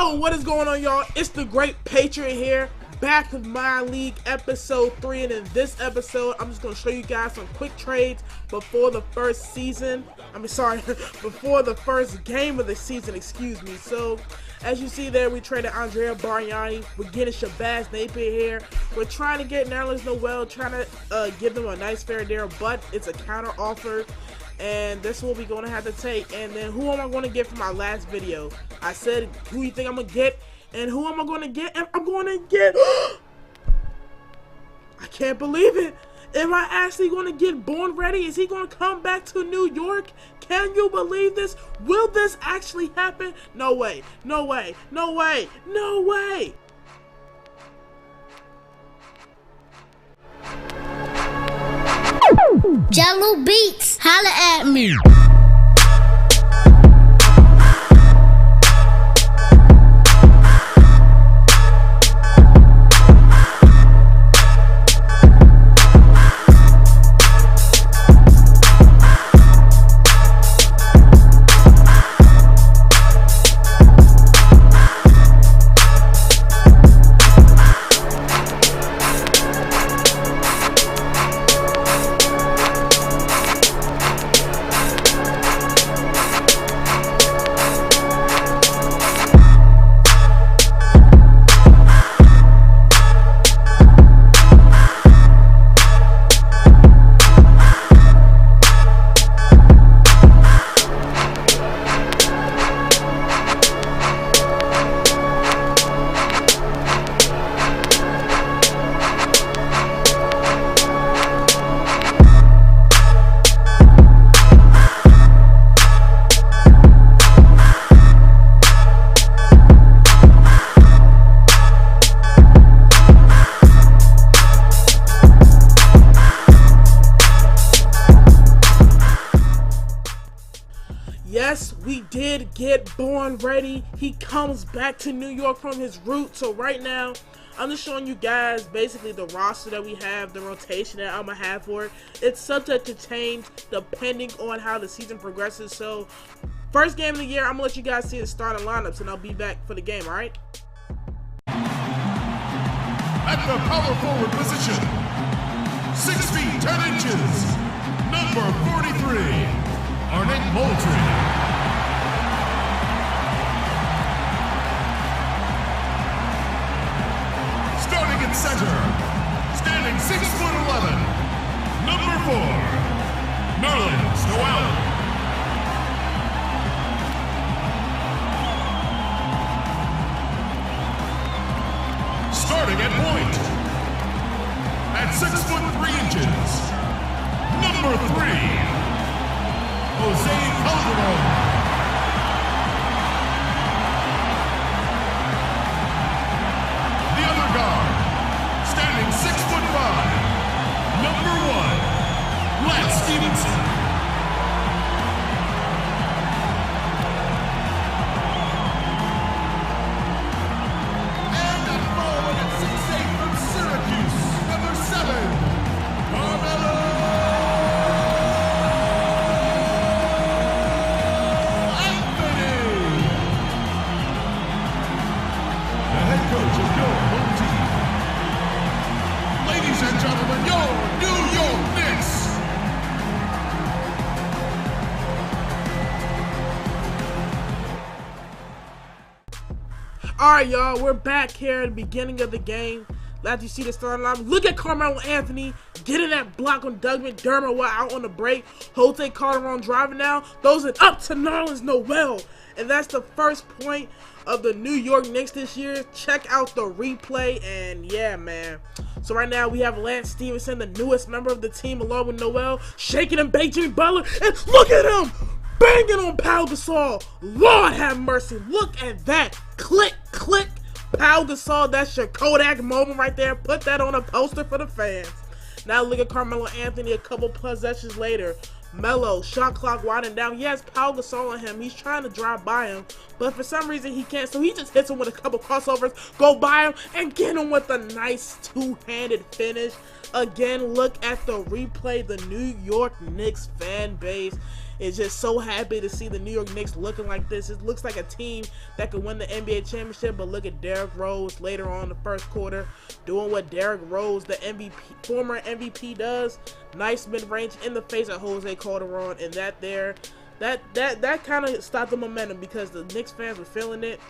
Yo, what is going on, y'all? It's the Great Patriot here, back with MyLeague episode 3, and in this episode, I'm just going to show you guys some quick trades before the first season. Before the first game of the season, excuse me. So, as you see there, we traded Andrea Bargnani. We're getting Shabazz Napier here. We're trying to get Nerlens Noel, trying to give them a nice fair deal, but it's a counter offer. And this is what we're going to have to take. And then who am I going to get for my last video? I said, who you think I'm going to get? And who am I going to get? And I'm going to get... I can't believe it. Am I actually going to get Born Ready? Is he going to come back to New York? Can you believe this? Will this actually happen? No way. No way. No way. No way. Jello Beats, holla at me. Yes, we did get Born Ready. He comes back to New York from his roots. So right now, I'm just showing you guys basically the roster that we have, the rotation that I'm going to have for it. It's subject to change depending on how the season progresses. So, first game of the year, I'm going to let you guys see the starting lineups, and I'll be back for the game, alright? At the power forward position, 6 feet 10 inches, number 43. Arnett Moultrie. Starting at center, standing 6'11", number 4, Nerlens Noel. Starting at point, at 6'3", number 3. Jose Calderon. The other guard, standing 6'5", number 1, Lance Stevenson. And at forward at 6'8" from Syracuse, number 7, Carmelo. Alright, y'all, we're back here at the beginning of the game. As you see the starting line, look at Carmelo Anthony getting that block on Doug McDermott while out on the break. Jose Calderon driving now, throws it up to Nerlens Noel. And that's the first point of the New York Knicks this year. Check out the replay, and yeah, man. So right now we have Lance Stevenson, the newest member of the team, along with Noel, shaking and bake Jimmy Butler, and look at him! Banging on Pau Gasol. Lord have mercy. Look at that. Click, click. Pau Gasol, that's your Kodak moment right there. Put that on a poster for the fans. Now look at Carmelo Anthony a couple possessions later. Melo, shot clock winding down. He has Pau Gasol on him. He's trying to drive by him, but for some reason he can't, so he just hits him with a couple crossovers, go by him, and get him with a nice two-handed finish. Again, look at the replay. The New York Knicks fan base is just so happy to see the New York Knicks looking like this. It looks like a team that could win the NBA championship, but look at Derrick Rose later on in the first quarter doing what Derrick Rose, the former MVP, does. Nice mid-range in the face of Jose Calderon, and that kind of stopped the momentum because the Knicks fans were feeling it.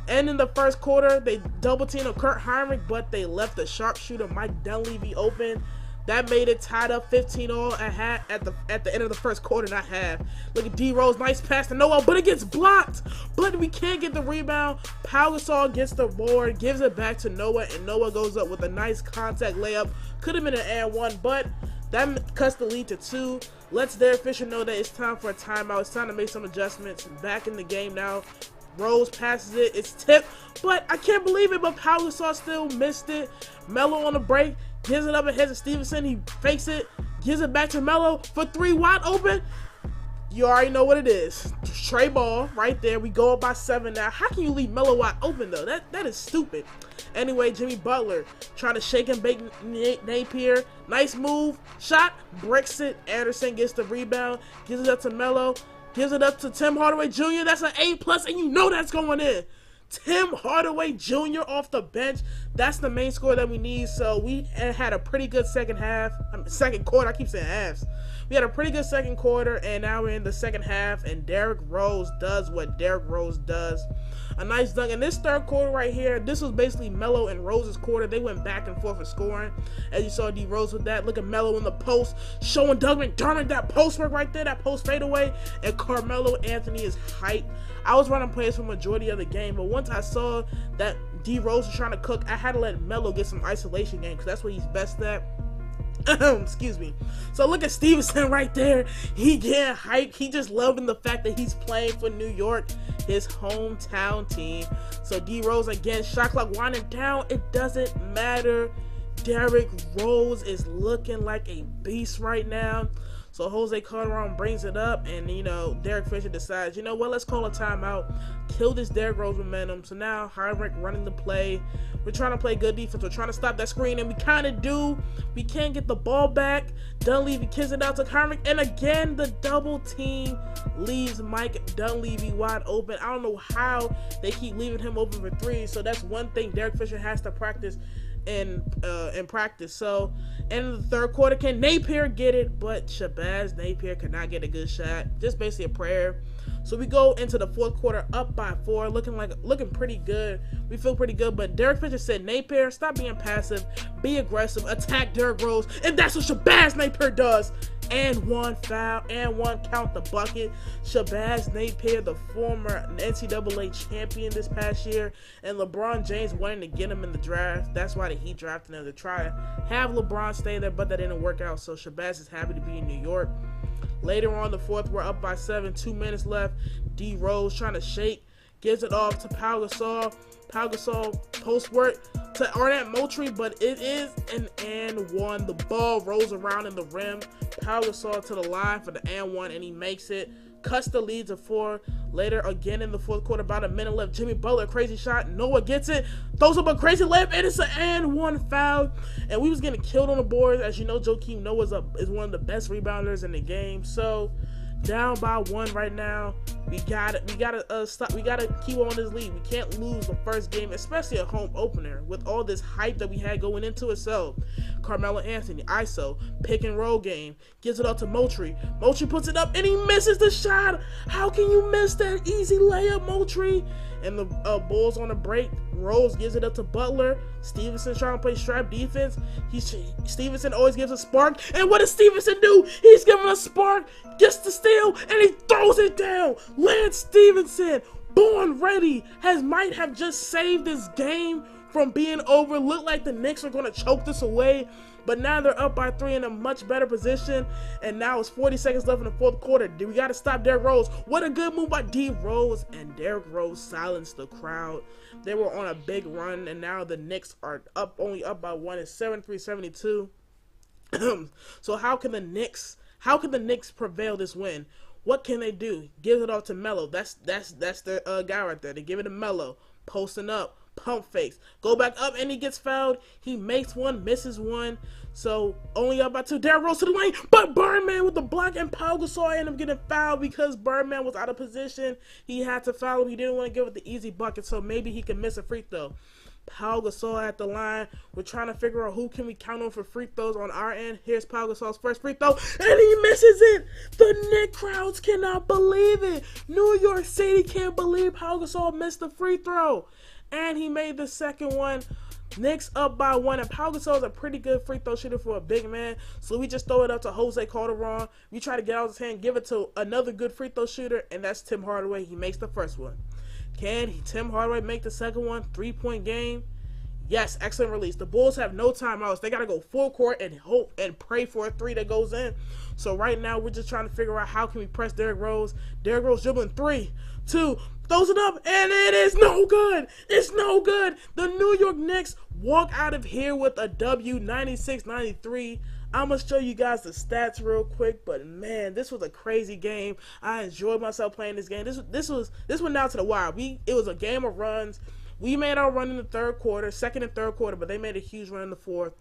And in the first quarter, they double-teamed Kurt Heinrich, but they left the sharpshooter Mike Dunleavy open. That made it tied up 15-all at the end of the first quarter, not half. Look at D Rose, nice pass to Noah, but it gets blocked. But we can't get the rebound. Pau Gasol gets the board, gives it back to Noah, and Noah goes up with a nice contact layup. Could have been an and one, but that cuts the lead to 2. Lets Derek Fisher know that it's time for a timeout. It's time to make some adjustments. Back in the game now. Rose passes it. It's tipped, but I can't believe it. But Pau Gasol still missed it. Melo on the break. Gives it up ahead to Stevenson. He fakes it. Gives it back to Melo for 3 wide open. You already know what it is. Trey ball right there. We go up by 7 now. How can you leave Melo wide open, though? That is stupid. Anyway, Jimmy Butler trying to shake and bake Napier. Nice move. Shot. Bricks it. Anderson gets the rebound. Gives it up to Melo. Gives it up to Tim Hardaway Jr. That's an A+, and you know that's going in. Tim Hardaway Jr. off the bench. That's the main score that we need. So we had a pretty good second quarter. I keep saying halves. We had a pretty good second quarter, and now we're in the second half, and Derrick Rose does what Derrick Rose does. A nice dunk. In this third quarter right here, this was basically Melo and Rose's quarter. They went back and forth for scoring. As you saw D Rose with that. Look at Melo in the post, showing Doug McDermott that post work right there, that post fadeaway, and Carmelo Anthony is hyped. I was running plays for the majority of the game, but once I saw that D Rose was trying to cook, I had to let Melo get some isolation game because that's what he's best at. Excuse me. So look at Stevenson right there. He getting hyped. He just loving the fact that he's playing for New York, his hometown team. So D Rose again, shot clock winding down. It doesn't matter. Derrick Rose is looking like a beast right now. So Jose Calderon brings it up, and Derek Fisher decides, you know what, let's call a timeout, kill this Derrick Rose momentum. So now Heinrich running the play. We're trying to play good defense. We're trying to stop that screen, and we kind of do. We can't get the ball back. Dunleavy kicks it out to Heinrich, and again the double team leaves Mike Dunleavy wide open. I don't know how they keep leaving him open for 3. So that's one thing Derek Fisher has to practice in practice. So in the third quarter, can Napier get it? But Shabazz Napier could not get a good shot. Just basically a prayer. So we go into the fourth quarter up by 4, looking pretty good. We feel pretty good, but Derek Fisher said, Napier, stop being passive, be aggressive, attack Derrick Rose, and that's what Shabazz Napier does. And 1 foul, and 1 count the bucket. Shabazz Napier, the former NCAA champion this past year, and LeBron James wanting to get him in the draft. That's why the Heat drafted him, to try to have LeBron stay there, but that didn't work out. So Shabazz is happy to be in New York. Later on the fourth, we're up by 7, 2 minutes left. D Rose trying to shake, gives it off to Pau Gasol. Pau Gasol post work to Arnett Moultrie, but it is an and one. The ball rolls around in the rim. Pau Gasol to the line for the and one, and he makes it. Cuts the lead to 4. Later, again in the fourth quarter, about a minute left. Jimmy Butler, crazy shot. Noah gets it. Throws up a crazy layup, and it's an and one foul. And we was getting killed on the boards. As you know, Joakim Noah is one of the best rebounders in the game. So down by 1 right now. We gotta stop. We gotta keep on this lead. We can't lose the first game, especially a home opener, with all this hype that we had going into it. So Carmelo Anthony, ISO, pick and roll game, gives it up to Moultrie. Moultrie puts it up, and he misses the shot. How can you miss that easy layup, Moultrie? And the Bulls on the break. Rose gives it up to Butler. Stevenson's trying to play strap defense. Stevenson always gives a spark. And what does Stevenson do? He's giving a spark, gets the steal, and he throws it down. Lance Stevenson, born ready, might have just saved this game from being over. Looked like the Knicks are going to choke this away, but now they're up by 3 in a much better position, and now it's 40 seconds left in the fourth quarter. We got to stop Derrick Rose. What a good move by D Rose, and Derrick Rose silenced the crowd. They were on a big run, and now the Knicks are only up by 1. It's 73-72. So how can the Knicks prevail this win? What can they do? Give it off to Melo. That's their guy right there. They give it to Melo, posting up, Pump fakes. Go back up and he gets fouled. He makes one, misses one. So only up by 2. Derrick Rose to the lane, but Birdman with the block, and Pau Gasol ended up getting fouled because Birdman was out of position. He had to foul him. He didn't want to give it the easy bucket, so maybe he could miss a free throw. Pau Gasol at the line. We're trying to figure out who can we count on for free throws on our end. Here's Pau Gasol's first free throw, and he misses it. The Knicks crowds cannot believe it. New York City can't believe Pau Gasol missed the free throw, and he made the second one. Knicks up by 1, and Pau Gasol is a pretty good free throw shooter for a big man, so we just throw it up to Jose Calderon. We try to get out of his hand, give it to another good free throw shooter, and that's Tim Hardaway. He makes the first one. Can Tim Hardaway make the second one? 3-point game. Yes, excellent release. The Bulls have no timeouts. They got to go full court and hope and pray for a 3 that goes in. So right now, we're just trying to figure out how can we press Derrick Rose. Derrick Rose dribbling 3, 2, throws it up, and it is no good. It's no good. The New York Knicks walk out of here with a W, 96-93. I'm going to show you guys the stats real quick, but man, this was a crazy game. I enjoyed myself playing this game. This went down to the wire. It was a game of runs. We made our run in the third quarter, second and third quarter, but they made a huge run in the fourth.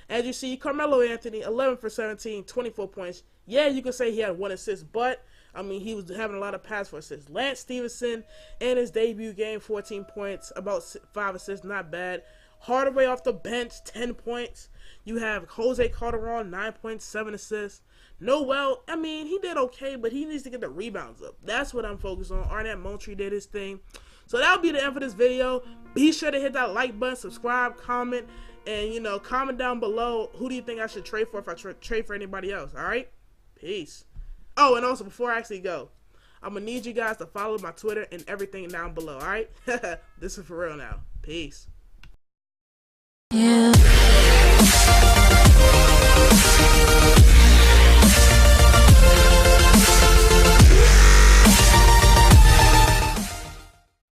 As you see, Carmelo Anthony, 11 for 17, 24 points. Yeah, you could say he had 1 assist, but I mean, he was having a lot of pass for assists. Lance Stevenson, in his debut game, 14 points, about 5 assists, not bad. Hardaway off the bench, 10 points. You have Jose Calderon, 9 points, 7 assists. Noel, I mean, he did okay, but he needs to get the rebounds up. That's what I'm focused on. Arnett Moultrie did his thing. So that'll be the end for this video. Be sure to hit that like button, subscribe, comment, and, comment down below who do you think I should trade for if I trade for anybody else, all right? Peace. Oh, and also, before I actually go, I'm going to need you guys to follow my Twitter and everything down below, all right? This is for real now. Peace.